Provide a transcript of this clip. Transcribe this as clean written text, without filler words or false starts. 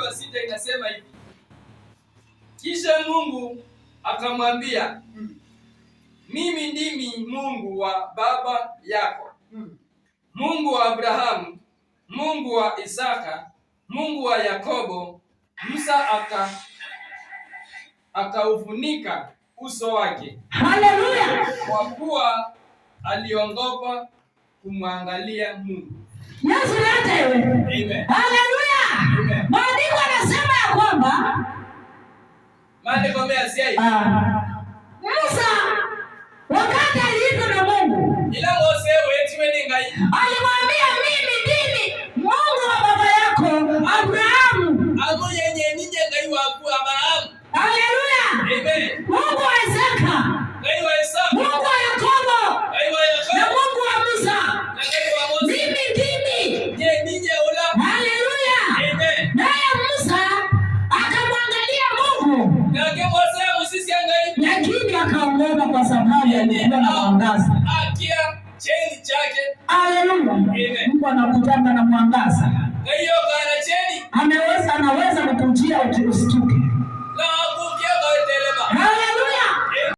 wa 6 inasema hivi. Kisha Mungu akamwambia, mimi ndimi Mungu wa baba yako, Mungu wa Abrahamu, Mungu wa Isaka, Mungu wa Yakobo. Musa akaufunika uso wake. Haleluya! Kwa kuwa aliogopa kumwangalia Mungu. Yesu yote. Amen. Haleluya! Maandiko yanasema ya kwamba maandiko yameasai. Musa wakati aliitwa na Mungu, ila Mose wetiwe ni ngai, alimwambia mimi ndimi Mungu wa baba yako Abrahamu. Amoyenye nije ngai wa Abrahamu. Haleluya! Amen. Mungu wa Isaka, ngai wa Isaka, Mungu wa Yakobo, ngai wa Yakobo, na Mungu wa Musa, na ngai wa Mose. mimi ndimi. Je, nije ula? Haleluya! Amen. Naye Musa akamwangalia Mungu, Nake Mose musisi ngai, lakini akaogopa kwa sababu alikuwa na mwangaza. Akia cheni chake. Haleluya! Amen. Mungu anakutana na mwangaza. Hiyo kana cheni Anaweza kukujia usistuke.